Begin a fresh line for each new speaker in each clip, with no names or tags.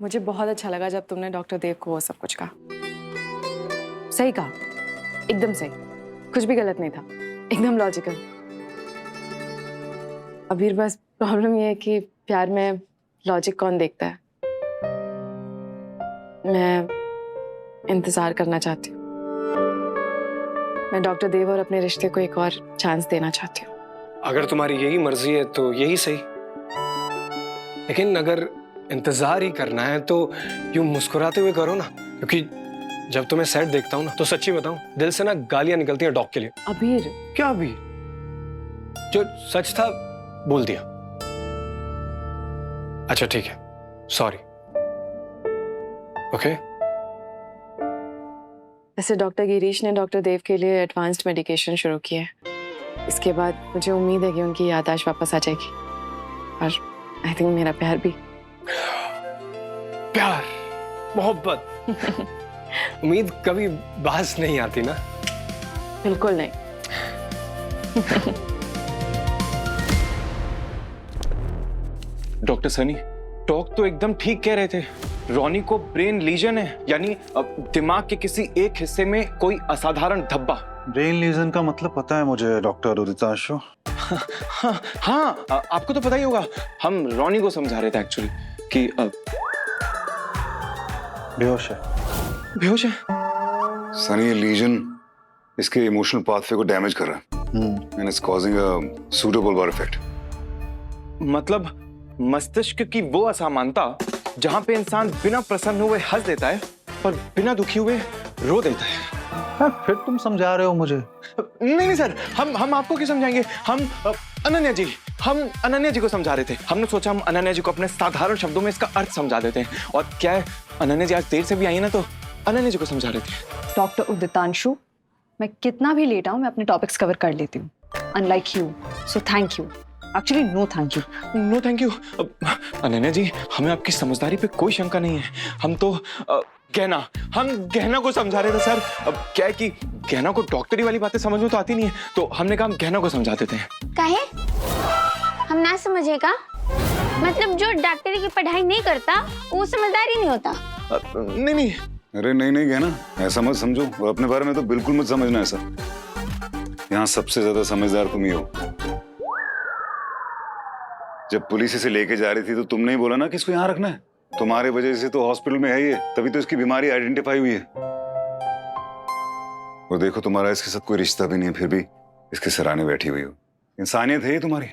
मुझे बहुत अच्छा लगा जब तुमने डॉक्टर देव को वो सब कुछ कहा। सही कहा, एकदम सही, कुछ भी गलत नहीं था, एकदम लॉजिकल। अबीर बस प्रॉब्लम ये है कि प्यार में लॉजिक कौन देखता है। मैं इंतजार करना चाहती हूँ। मैं डॉक्टर देव और अपने रिश्ते को एक और चांस देना चाहती हूँ।
अगर तुम्हारी यही मर्जी है तो यही सही, लेकिन अगर इंतजार ही करना है तो यूं मुस्कुराते हुए करो ना, क्योंकि जब तुम्हें सेट देखता हूँ ना तो सच्ची बताऊं दिल से ना गालियां निकलती हैं डॉग के लिए।
अबीर,
क्या अबीर? जो सच था बोल दिया। अच्छा ठीक है, सॉरी। ओके।
वैसे डॉक्टर गिरीश ने डॉक्टर देव के लिए एडवांस्ड मेडिकेशन शुरू किया है। इसके बाद मुझे उम्मीद है कि उनकी याददाश्त वापस आ जाएगी और आई थिंक मेरा प्यार भी।
प्यार, मोहब्बत, उम्मीद कभी बाज नहीं आती ना।
बिल्कुल नहीं।
डॉक्टर सनी, डॉक्टर तो एकदम ठीक कह रहे थे। रॉनी को ब्रेन लीजन है, यानी दिमाग के किसी एक हिस्से में कोई असाधारण धब्बा।
ब्रेन लीजन का मतलब पता है मुझे डॉक्टर उदितांशु।
हाँ, आपको तो पता ही होगा। हम रॉनी को समझा रहे थे एक्चुअली कि
बेहोश है।
बेहोश है।
सनी, ये लीजन इसके इमोशनल पाथवे को डैमेज कर रहा है and it's causing a pseudobulbar effect.
मतलब मस्तिष्क की वो असामानता जहां पे इंसान बिना प्रसन्न हुए हंस देता है और बिना दुखी हुए रो देता है।
हाँ, फिर तुम समझा रहे हो मुझे।
नहीं सर, हम आपको क्यों समझाएंगे। हम अनन्या जी को समझा रहे थे। हमने सोचा हम अनन्या जी को अपने साधारण शब्दों में इसका अर्थ समझा देते हैं। और क्या है, अनन्या जी आज देर से भी आई है ना, तो अनन्या जी को समझा रहे थे।
डॉक्टर उदितांशु, मैं कितना भी लेट आऊं मैं अपने टॉपिक्स कवर कर लेती हूँ, unlike you. So thank you. Actually no thank you.
No thank you. Ananya ji, हमें आपकी समझदारी पे कोई शंका नहीं है। हम तो हम गहना को समझा रहे थे सर। अब क्या है कि गहना को डॉक्टरी वाली बातें समझ में तो आती नहीं है, तो हमने कहा हम गहना को समझा देते हैं।
काहे? हम ना समझेगा? मतलब जो डॉक्टरी की पढ़ाई नहीं करता वो समझदार ही नहीं होता?
नहीं।
अरे नहीं कहना, ऐसा मत समझो और अपने बारे में तो बिल्कुल मत समझना ऐसा। यहाँ सबसे ज्यादा समझदार तुम ही हो। जब पुलिस इसे लेके जा रही थी तो तुमने ही बोला ना कि इसको यहाँ रखना है। तुम्हारे वजह से तो हॉस्पिटल में है ये, तभी तो इसकी बीमारी आइडेंटिफाई हुई है। और देखो, तुम्हारा इसके साथ कोई रिश्ता भी नहीं है, फिर भी इसके सराहने बैठी हुई हो। इंसानियत है ये तुम्हारी।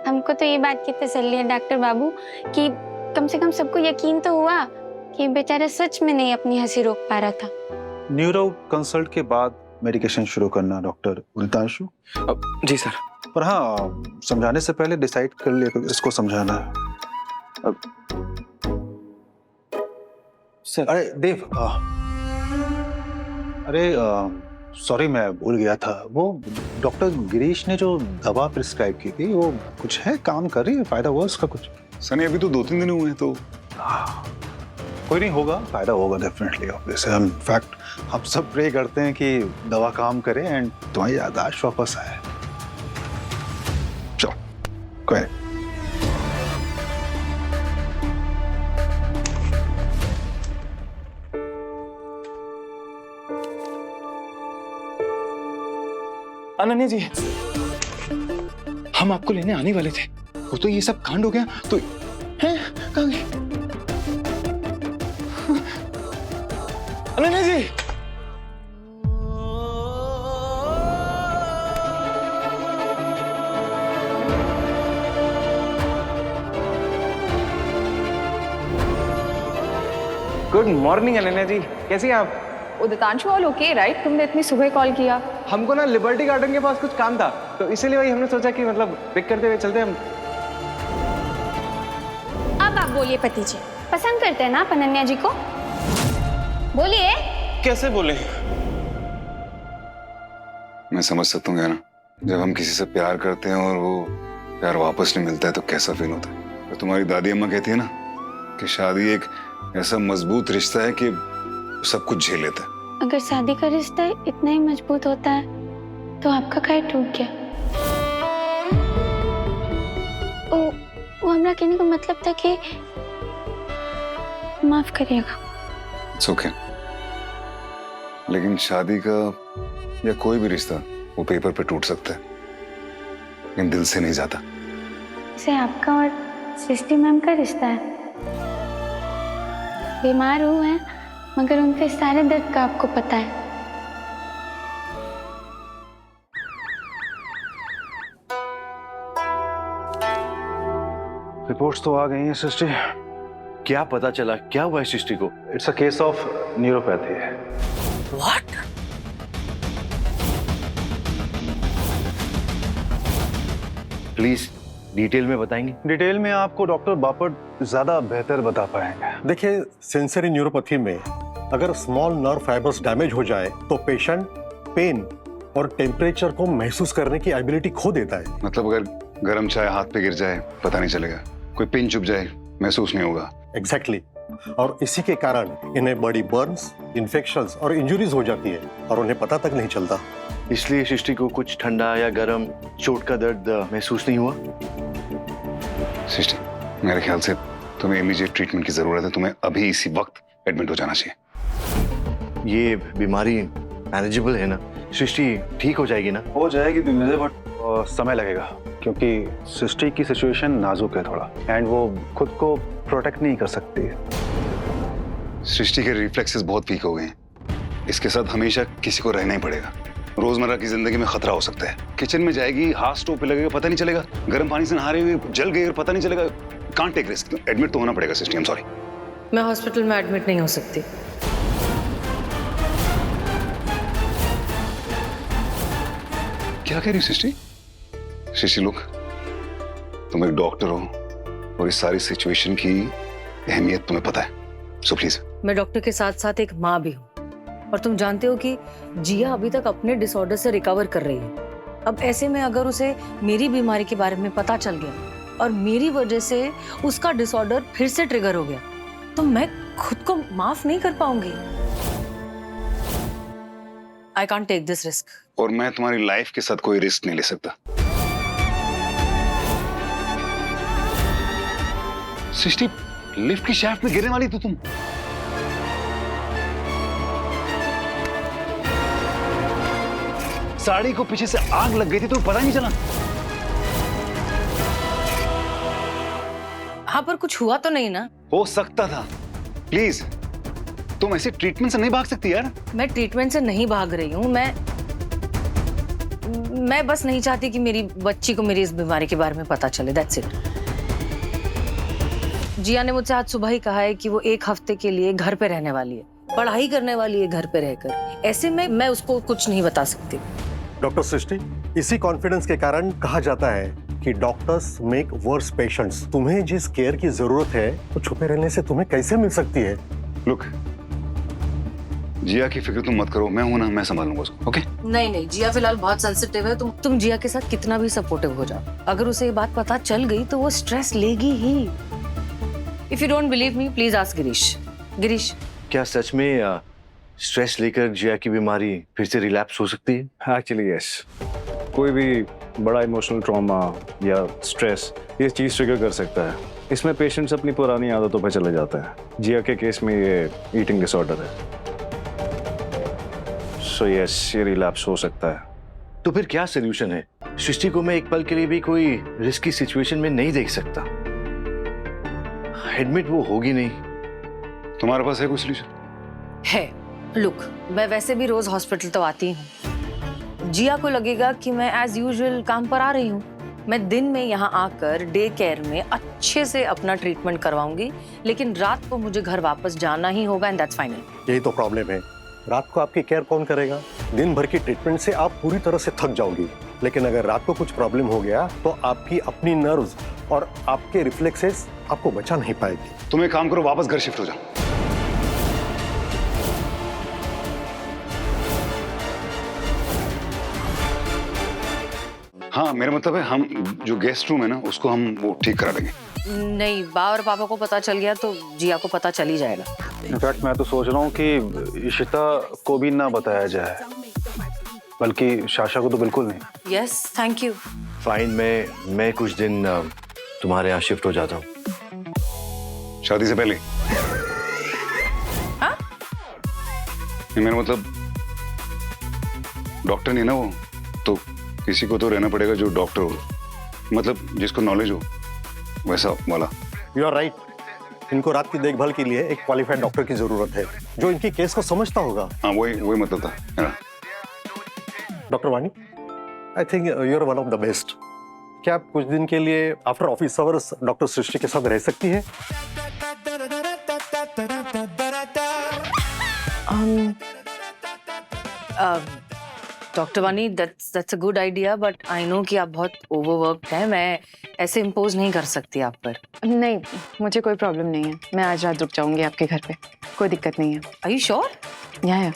हमको तो ये बात की तसल्ली है डॉक्टर बाबू कि कम से कम सबको यकीन तो हुआ कि बेचारा सच में नहीं अपनी हंसी रोक पा रहा था।
न्यूरो कंसल्ट के बाद मेडिकेशन शुरू करना डॉक्टर उदितांशु।
जी सर।
पर हाँ, समझाने से पहले डिसाइड कर लिया इसको समझाना है।
सर।
अरे देव, सॉरी मैं भूल गया था। वो डॉक्टर गिरीश ने जो दवा प्रिस्क्राइब की थी वो कुछ है, काम कर रही है? फायदा हुआ उसका कुछ?
सनी, अभी तो 2-3 दिन हुए हैं तो
कोई नहीं, होगा, फायदा होगा डेफिनेटली। ऑब्वियसली इनफैक्ट हम सब प्रे करते हैं कि दवा काम करे एंड तुम्हारी याददाश्त वापस आए। चलो, कोई नहीं।
अनन्या जी, हम आपको लेने आने वाले थे, वो तो ये सब कांड हो गया तो हैं कहाँ गए? अनन्या जी, गुड मॉर्निंग अनन्या जी, कैसी हैं आप?
उदितांशु, ऑल ओके राइट? तुमने इतनी सुबह कॉल किया।
हमको ना लिबर्टी गार्डन के पास कुछ काम था, तो इसीलिए वही हमने सोचा कि मतलब पिक करते हुए चलते हम।
अब आप बोलिए पति जी, पसंद करते हैं ना आप अनन्या जी को? बोलिए।
कैसे बोले?
मैं समझ सकता हूँ ना, जब हम किसी से प्यार करते हैं और वो प्यार वापस नहीं मिलता है तो कैसा फील होता है। तो तुम्हारी दादी अम्मा कहती है ना कि शादी एक ऐसा मजबूत रिश्ता है कि सब कुछ झेल लेता है।
अगर शादी का रिश्ता इतना ही मजबूत होता है तो आपका काहे टूट गया? वो हमरा कहने का मतलब था कि माफ करिएगा।
It's okay. लेकिन शादी का या कोई भी रिश्ता वो पेपर पे टूट सकता है, लेकिन दिल से नहीं जाता।
इसे आपका और सृष्टि मैम का रिश्ता है। बीमार हुए हैं मगर उनके सारे दर्द का आपको पता है।
रिपोर्ट्स तो आ गई हैं सृष्टि।
क्या पता चला, क्या हुआ है सृष्टि को?
It's a case of neuropathy है।
व्हाट? प्लीज डिटेल में बताएंगे?
डिटेल में आपको डॉक्टर बापट ज्यादा बेहतर बता पाएंगे।
देखिए, सेंसरी न्यूरोपैथी में अगर स्मॉल नर्व फाइबर्स डैमेज हो जाए तो पेशेंट पेन और टेम्परेचर को महसूस करने की एबिलिटी खो देता है।
मतलब अगर गर्म चाय हाथ पे गिर जाए पता नहीं चलेगा, कोई पिन चुभ जाए महसूस नहीं होगा।
एग्जैक्टली और इसी के कारण इन्हें बड़ी बर्न्स, इन्फेक्शंस और इंजरीज हो जाती है और उन्हें पता तक नहीं चलता।
इसलिए सृष्टि को कुछ ठंडा या गर्म चोट का दर्द महसूस नहीं हुआ?
सृष्टि, मेरे ख्याल से तुम्हें इमीडिएट ट्रीटमेंट की जरूरत है। तुम्हें अभी इसी वक्त एडमिट हो जाना चाहिए।
ये बीमारी मैनेजेबल है ना? सृष्टि ठीक हो जाएगी ना?
हो जाएगी दिग्विजय, बट समय लगेगा क्योंकि सृष्टि की सिचुएशन नाजुक है थोड़ा, एंड वो खुद को प्रोटेक्ट नहीं कर सकती है।
सृष्टि के रिफ्लेक्सेस बहुत वीक हो गए हैं। इसके साथ हमेशा किसी को रहना ही पड़ेगा। रोजमर्रा की जिंदगी में खतरा हो सकता है। किचन में जाएगी, हाथ स्टोव पे लगेगा, पता नहीं चलेगा। गर्म पानी से नहा रही हुई जल गई और पता नहीं चलेगा। Can't take risk. एडमिट तो होना पड़ेगा सृष्टि। I am sorry.
मैं हॉस्पिटल में एडमिट नहीं हो सकती।
क्या कह रही हो सृष्टि? सृष्टि लुक, तुम एक डॉक्टर हो और इस सारी सिचुएशन की अहमियत तुम्हें पता है, सो प्लीज।
मैं डॉक्टर के साथ साथ एक माँ भी हूँ और तुम जानते हो कि जिया अभी तक अपने डिसऑर्डर से रिकवर कर रही है। अब ऐसे में अगर उसे मेरी बीमारी के बारे में पता चल गया और मेरी वजह से उसका डिसऑर्डर फिर से ट्रिगर हो गया तो मैं खुद को माफ नहीं कर पाऊंगी। I can't take this risk.
और मैं तुम्हारी लाइफ के साथ कोई रिस्क नहीं ले सकता। सृष्टि, लिफ्ट की शाफ्ट में गिरने वाली तो तुम। साड़ी को पीछे से आग लग गई थी तो पता नहीं चला।
हाँ, पर कुछ हुआ तो नहीं ना?
हो सकता था। प्लीज, तुम ऐसे ट्रीटमेंट से नहीं भाग सकती यार।
मैं ट्रीटमेंट से नहीं भाग रही हूँ। मैं बस नहीं चाहती कि मेरी बच्ची को मेरी इस बीमारी के बारे में पता चले। That's it. जिया ने मुझसे आज सुबह ही कहा है कि वो 1 हफ्ते के लिए घर पे रहने वाली है, पढ़ाई करने वाली है घर पे रहकर। ऐसे में मैं उसको कुछ नहीं बता सकती।
डॉक्टर सृष्टि, इसी कॉन्फिडेंस के कारण कहा जाता है कि डॉक्टर्स मेक वर्स पेशेंट्स। तुम्हें जिस केयर की जरूरत है वो छुपे रहने से तुम्हें कैसे मिल सकती है?
लुक, जिया की फिक्र तुम मत करो, मैं हूं ना, मैं संभालूंगा उसको। ओके?
नहीं, जिया फिलहाल बहुत सेंसिटिव है। तुम जिया के साथ कितना भी सपोर्टिव हो जाओ, अगर उसे ये बात पता चल गई तो वो स्ट्रेस लेगी ही। If you don't believe me, please ask Girish. Girish,
क्या सच में स्ट्रेस लेकर जिया की बीमारी फिर से रिलैप्स हो सकती है?
Actually yes. कोई भी बड़ा इमोशनल ट्रॉमा या स्ट्रेस ये चीज़ ट्रिगर कर सकता है। इसमें पेशेंट्स अपनी पुरानी आदतों पर चले जाता है। जिया के केस में ये ईटिंग डिसऑर्डर है, सो यस, ये रिलैप्स हो सकता है।
तो फिर क्या सोल्यूशन है? सृष्टि को मैं एक पल के लिए भी कोई रिस्की सिचुएशन में नहीं देख सकता। एडमिट वो होगी नहीं।
तुम्हारे पास है कोई सोल्यूशन?
है। लुक, मैं वैसे भी रोज हॉस्पिटल तो आती हूँ। जिया को लगेगा कि मैं एज यूजुअल काम पर आ रही हूँ। मैं दिन में यहाँ आकर डे केयर में अच्छे से अपना ट्रीटमेंट करवाऊंगी, लेकिन रात को मुझे घर वापस जाना ही होगा एंड दैट्स फाइनल।
यही तो प्रॉब्लम है। रात को आपकी केयर कौन करेगा? दिन भर की ट्रीटमेंट से आप पूरी तरह से थक जाओगी, लेकिन अगर रात को कुछ प्रॉब्लम हो गया तो आपकी अपनी नर्व्स और आपके रिफ्लेक्सेस आपको बचा नहीं पाएगी।
तुम एक काम करो, वापस घर शिफ्ट हो जाओ। हाँ, मेरा मतलब है हम जो गेस्ट रूम है ना उसको हम वो ठीक करा देंगे।
नहीं, बा और पापा को पता चल गया तो जिया को पता चल ही जाएगा।
इनफैक्ट मैं तो सोच रहा हूँ कि इशिता को भी ना बताया जाए, बल्कि शाशा को तो बिल्कुल नहीं।
Yes, thank you.
फाइन, मैं कुछ दिन तुम्हारे यहाँ शिफ्ट हो जाता हूँ।
शादी से पहले? ये मेरा मतलब डॉक्टर नहीं ना वो, तो किसी को तो रहना पड़ेगा जो डॉक्टर हो, मतलब जिसको नॉलेज हो वैसा वाला।
यू आर राइट, इनको रात की देखभाल के लिए एक क्वालिफाइड डॉक्टर की जरूरत है जो इनकी केस को समझता होगा।
हाँ वही मतलब था मेरा।
Doctor Vani, I think you are one of the best. क्या आप कुछ दिन के लिए after office hours doctor Srishti के साथ रह सकती हैं?
Doctor Vani, that's a good idea, but I know कि आप बहुत ओवरवर्क्ड हैं। मैं ऐसे इम्पोज नहीं कर सकती आप पर।
नहीं, मुझे कोई प्रॉब्लम नहीं है। मैं आज रात रुक जाऊंगी आपके घर पे, कोई दिक्कत नहीं है।
Are you sure?
या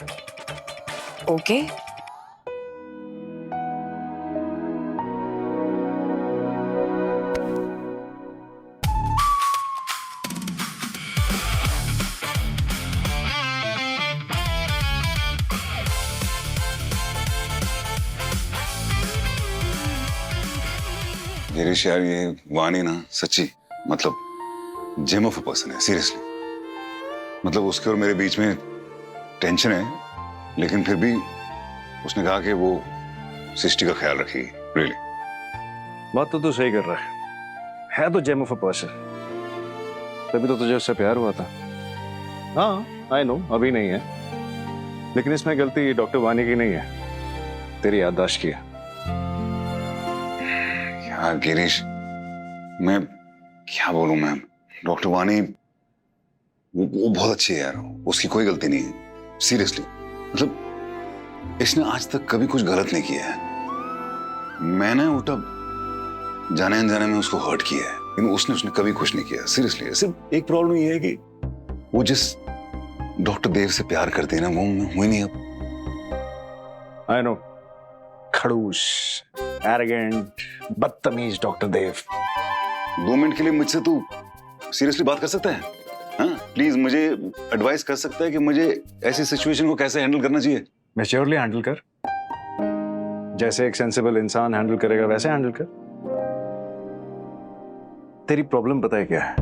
ओके।
गिरीश यार, ये वाणी ना सच्ची मतलब जेम ऑफ अ पर्सन है, सीरियसली। मतलब उसके और मेरे बीच में टेंशन है, लेकिन फिर भी उसने कहा कि वो सृष्टि का ख्याल रखेगी। रियली
बात तो तू सही कर रहा है तो जेम ऑफ अ पर्सन, तभी तो तुझे उससे प्यार हुआ था। हाँ आई नो अभी नहीं है, लेकिन इसमें गलती डॉक्टर वानी की नहीं है, तेरी याददाश्त की है।
यार गिरीश, मैं क्या बोलूं, मैं डॉक्टर वानी वो बहुत अच्छी है यार, उसकी कोई गलती नहीं है, सीरियसली। मतलब इसने आज तक कभी कुछ गलत नहीं किया है। मैंने उल्टा जाने अनजाने में उसको हर्ट किया है, लेकिन उसने कभी कुछ नहीं किया, सीरियसली। सिर्फ एक प्रॉब्लम ये है कि वो जिस डॉक्टर देव से प्यार करती है ना, वो हुई नहीं अब।
आई नो, खड़ूस, एरोगेंट, बदतमीज डॉक्टर देव।
2 मिनट के लिए मुझसे तू सीरियसली बात कर सकता है? हाँ प्लीज, मुझे एडवाइस कर सकता है कि मुझे ऐसी सिचुएशन को कैसे हैंडल करना चाहिए?
मैच्योरली हैंडल कर, जैसे एक सेंसिबल इंसान हैंडल करेगा वैसे हैंडल कर। तेरी प्रॉब्लम पता है क्या है?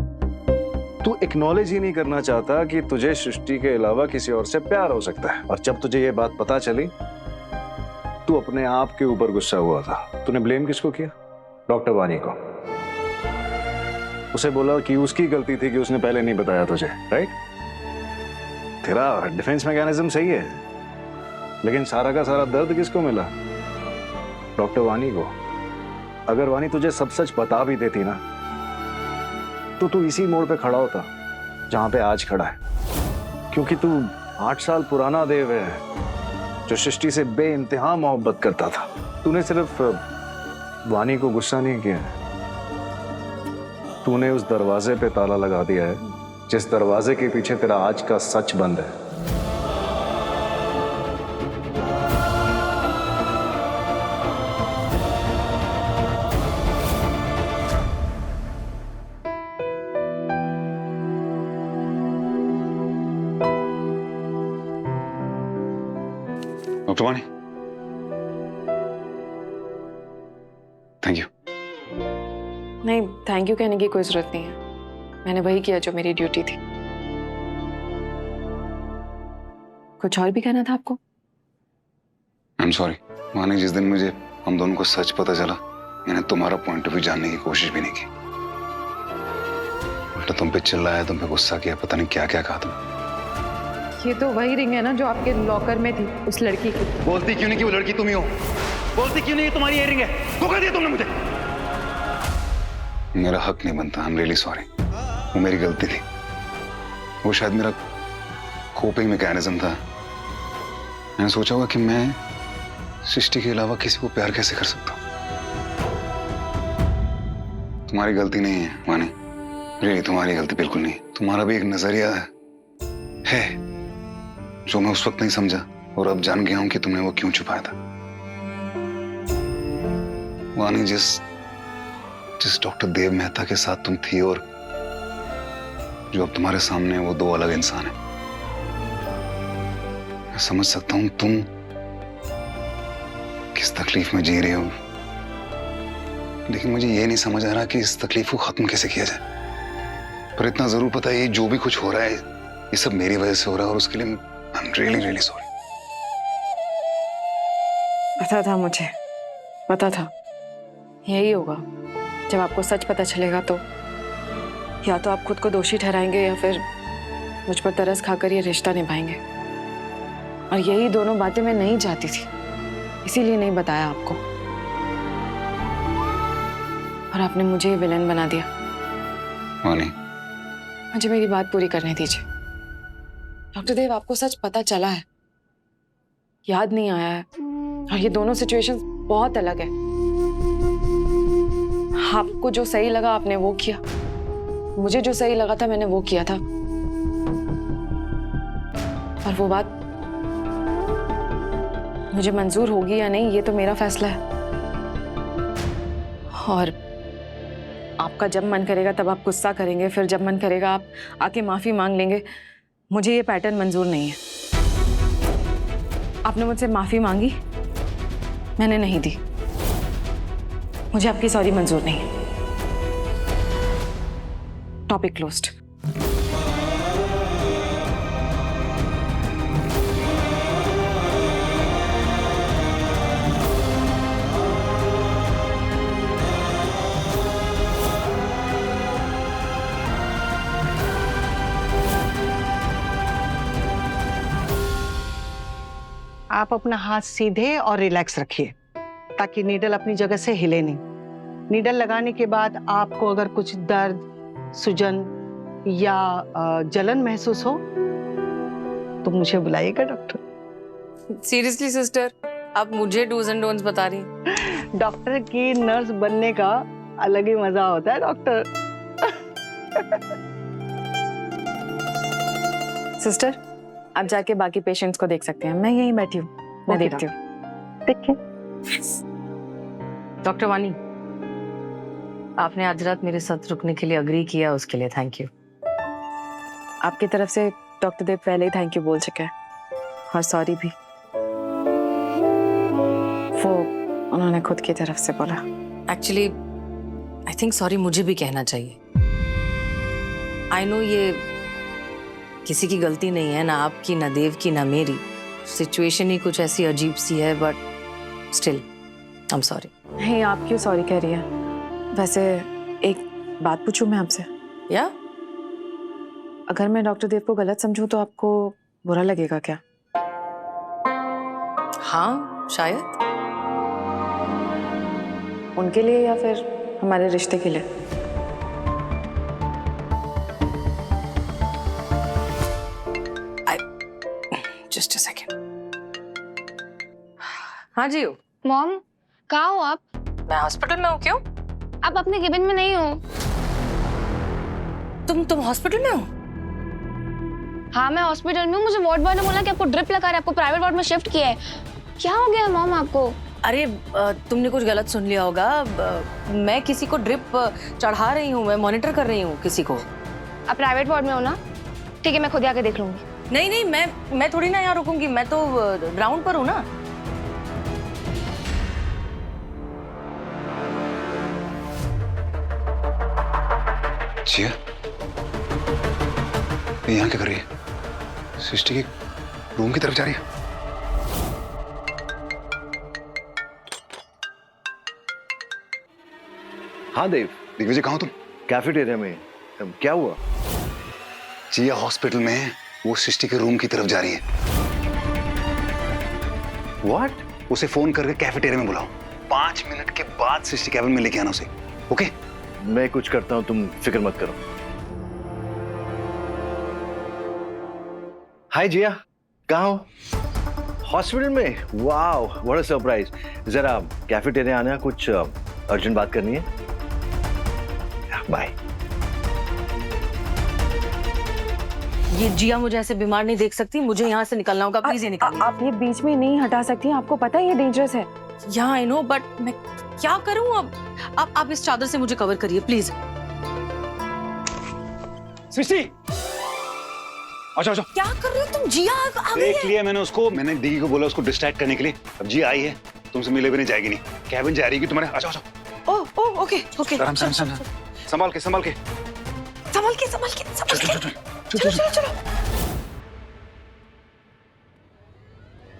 तू एक्नॉलेज ही नहीं करना चाहता कि तुझे सृष्टि के अलावा किसी और से प्यार हो सकता है। और जब तुझे ये बात पता चली, तू अपने आप के ऊपर गुस्सा हुआ था। तूने ब्लेम किसको किया? डॉक्टर वानी को। उसे बोला कि उसकी गलती थी कि उसने पहले नहीं बताया तुझे, राइट? तेरा डिफेंस मैकेनिज्म सही है, लेकिन सारा का सारा दर्द किसको मिला? डॉक्टर वानी को। अगर वानी तुझे सब सच बता भी देती ना, तो तू इसी मोड़ पे खड़ा होता जहां पे आज खड़ा है, क्योंकि तू 8 साल पुराना देव है जो सृष्टि से बेइंतहा मोहब्बत करता था। तूने सिर्फ वानी को गुस्सा नहीं किया है, तूने उस दरवाजे पे ताला लगा दिया है जिस दरवाजे के पीछे तेरा आज का सच बंद है।
डॉक्टर वानी, थैंक यू।
नहीं, थैंक यू कहने की कोई जरूरत नहीं है। मैंने वही किया जो मेरी ड्यूटी थी। कुछ और भी कहना था आपको?
आई एम सॉरी वानी, जिस दिन मुझे हम दोनों को सच पता चला, मैंने तुम्हारा पॉइंट ऑफ व्यू जानने की कोशिश भी नहीं की। उल्टा तुम पे चिल्लाया, तुम पे गुस्सा किया, पता नहीं क्या क्या कहा तुम।
ये तो वही रिंग है ना जो आपके लॉकर में थी, उस लड़की की।
बोलती क्यों नहीं कि वो लड़की तुम ही हो? बोलती क्यों नहीं तुम्हारी ये रिंग है? धोखा दिया तुमने मुझे। मेरा हक नहीं बनता, आई एम रियली सॉरी। वो मेरी गलती थी, वो शायद मेरा कोपिंग मैकेनिज्म था। मैंने सोचा होगा कि मैं सृष्टि के अलावा किसी को प्यार कैसे कर सकता हूँ। तुम्हारी गलती नहीं है वानी, रियली तुम्हारी गलती बिल्कुल नहीं। तुम्हारा भी एक नजरिया है जो मैं उस वक्त नहीं समझा, और अब जान गया हूं कि तुमने वो क्यों छुपाया था। वानी, जिस डॉक्टर देव मेहता के साथ तुम थी और जो अब तुम्हारे सामने वो 2 अलग इंसान हैं। मैं समझ सकता हूं तुम किस तकलीफ में जी रहे हो, लेकिन मुझे ये नहीं समझ आ रहा कि इस तकलीफ को खत्म कैसे किया जाए। पर इतना जरूर पता है, ये जो भी कुछ हो रहा है ये सब मेरी वजह से हो रहा है, और उसके लिए I am really really sorry.
पता था मुझे, पता था यही होगा। जब आपको सच पता चलेगा तो या तो आप खुद को दोषी ठहराएंगे या फिर मुझ पर तरस खाकर ये रिश्ता निभाएंगे। और यही दोनों बातें मैं नहीं चाहती थी, इसीलिए नहीं बताया आपको। और आपने मुझे ही विलेन बना दिया।
वानी,
मुझे मेरी बात पूरी करने दीजिए। डॉक्टर देव, आपको सच पता चला है, याद नहीं आया है, और ये दोनों सिचुएशंस बहुत अलग है। आपको जो सही लगा आपने वो किया, मुझे जो सही लगा था मैंने वो किया था। और वो बात मुझे मंजूर होगी या नहीं ये तो मेरा फैसला है। और आपका जब मन करेगा तब आप गुस्सा करेंगे, फिर जब मन करेगा आप आके माफी मांग लेंगे। मुझे ये पैटर्न मंजूर नहीं है। आपने मुझसे माफी मांगी, मैंने नहीं दी। मुझे आपकी सॉरी मंजूर नहीं है। Topic closed.
आप अपना हाथ सीधे और रिलैक्स रखिए ताकि नीडल अपनी जगह से हिले नहीं। नीडल लगाने के बाद आपको अगर कुछ दर्द, सूजन या जलन महसूस हो तो मुझे बुलाइएगा डॉक्टर।
सीरियसली सिस्टर, आप मुझे डूज एंड डोंट्स बता रही हैं?
डॉक्टर की नर्स बनने का अलग ही मजा होता है डॉक्टर।
सिस्टर, आप जाके बाकी पेशेंट्स को देख सकते हैं, मैं यहीं बैठी हूँ, मैं
Okay,
देखती हूँ।
देखिए,
डॉक्टर वानी, आपने आज रात मेरे साथ रुकने के लिए अग्री किया, उसके लिए थैंक यू।
आपकी तरफ से डॉक्टर देव पहले ही थैंक यू बोल चुके हैं, और सॉरी भी। वो उन्होंने खुद की तरफ से बोला।
एक्चुअली आई थिंक सॉरी मुझे भी कहना चाहिए। आई नो ये किसी की गलती नहीं है, ना आपकी, ना देव की, ना मेरी। सिचुएशन ही कुछ ऐसी अजीब सी है, but still I am sorry.
नहीं, आप क्यों सॉरी कह रही हैं? वैसे एक बात पूछूं मैं आपसे?
या
अगर मैं डॉक्टर देव को गलत समझूं तो आपको बुरा लगेगा क्या?
हाँ, शायद।
उनके लिए या फिर हमारे रिश्ते के लिए?
Just a second. हाँ जी।
मॉम, कहाँ हो आप?
मैं हॉस्पिटल में हूँ। क्यों?
आप अपने केबिन में नहीं हो?
तुम हॉस्पिटल में हो?
हाँ, मैं हॉस्पिटल में हूँ। मुझे वार्ड बॉय ने बोला कि आपको ड्रिप लगा रहा है, आपको प्राइवेट वार्ड में शिफ्ट किया है। क्या हो गया मॉम आपको?
अरे तुमने कुछ गलत सुन लिया होगा। मैं किसी को ड्रिप चढ़ा रही हूँ, मैं मॉनिटर कर रही हूँ किसी को।
आप प्राइवेट वार्ड में हो ना? ठीक है, मैं खुद आके देख लूंगी।
नहीं, मैं थोड़ी ना यहाँ रुकूंगी, मैं तो ग्राउंड पर हूँ ना।
जिया, ये यहाँ क्या कर रही है? सृष्टि के रूम की तरफ जा रही है।
हाँ देव।
दिग्विजय, कहाँ हो तुम?
कैफेटेरिया में। क्या हुआ?
जिया हॉस्पिटल में है, वो सृष्टि के रूम की तरफ जा रही है।
व्हाट?
उसे फोन करके कैफेटेरिया में बुलाओ। 5 मिनट के बाद सृष्टि कैबिन में लेके आना उसे। ओके?
मैं कुछ करता हूँ, तुम फिक्र मत करो। हाय जिया, कहाँ हो? हॉस्पिटल में? Wow, what a surprise. जरा कैफेटेरिया आना, कुछ अर्जेंट बात करनी है। बाय।
ये जिया मुझे ऐसे बीमार नहीं देख सकती, मुझे यहाँ से निकलना होगा। प्लीज ये निकालिए।
आप ये बीच में नहीं हटा सकती हैं, आपको पता है ये डेंजरस है।
या आई नो, बट मैं क्या करूँ अब? आप इस चादर से मुझे कवर करिए प्लीज।
सृष्टि, अच्छा
क्या कर रहे हो तुम? जिया आ गई
देख
है।
लिया मैंने उसको, मैंने दीदी को बोला उसको डिस्ट्रैक्ट करने के लिए। अब जी आई है, तुमसे मिले भी नहीं जाएगी, नहीं कैबिन जा रही है तुम्हारे। अच्छा
ओह ओके
आराम से संभाल के
संभल के चलो।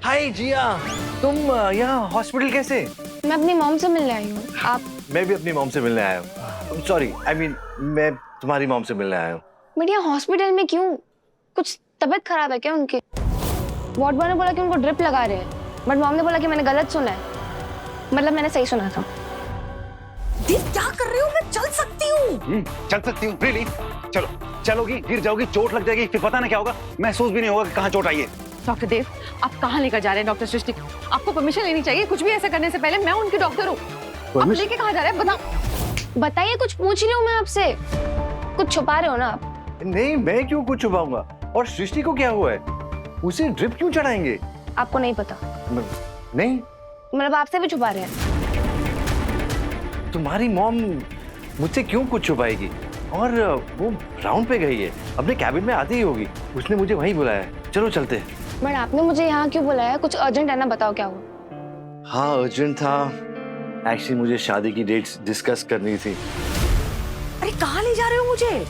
हाय
हाय जिया, तुम यहाँ हॉस्पिटल कैसे?
मैं अपनी मॉम से मिलने आई हूँ। आप?
मैं भी अपनी मॉम से मिलने आया हूँ। सॉरी, आई मीन मैं तुम्हारी मॉम से मिलने आया हूँ।
बट यहाँ हॉस्पिटल में क्यों? कुछ तबीयत खराब है क्या उनकी? वार्ड बॉय ने बोला कि उनको ड्रिप लगा रहे हैं, बट मॉम ने बोला कि मैंने गलत सुना है। मतलब मैंने सही सुना था।
दीप क्या कर रहे हो? मैं चल सकती हूँ।
चल सकती हूँ? रियली? चलो, चलोगी, गिर जाओगी, चोट लग जाएगी, फिर पता ना क्या होगा, महसूस भी नहीं होगा कि कहाँ चोट आई है।
डॉक्टर देव, आप कहाँ लेकर जा रहे हैं डॉक्टर सृष्टि? आपको परमिशन लेनी चाहिए कुछ भी ऐसा करने से पहले। मैं उनकी डॉक्टर हूँ। आप लेके कहाँ जा रहे हैं बताओ।
बताइए, कुछ पूछ रही हूँ मैं आपसे। कुछ छुपा रहे हो ना आप?
नहीं, मैं क्यों कुछ छुपाऊंगा? और सृष्टि को क्या हुआ है? उसे ड्रिप क्यों चढ़ाएंगे?
आपको नहीं पता?
नहीं।
मतलब आपसे भी छुपा रहे हैं?
तुम्हारी मॉम मुझसे क्यों कुछ छुपाएगी? और वो राउंड पे गई है, अपने कैबिन में आती ही होगी। उसने मुझे वहीं बुलाया है। चलो चलते हैं।
बट आपने मुझे यहाँ क्यों बुलाया? कुछ अर्जेंट है ना, बताओ क्या हुआ?
हाँ, अर्जेंट था। एक्चुअली मुझे शादी की डेट्स डिस्कस करनी थी।
अरे कहाँ ले जा रहे हो मुझे?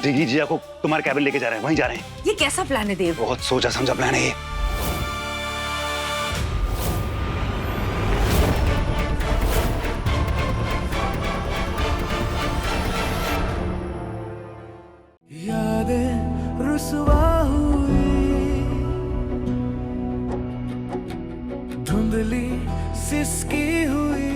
डिगी जिया को तुम्हारे कैबिन लेके जा रहे हैं, वहीं जा रहे हैं।
ये कैसा प्लान है देव?
बहुत सोचा समझा प्लान है ये।
यादें रुसवा हुई, धुंधली सिसकी हुई,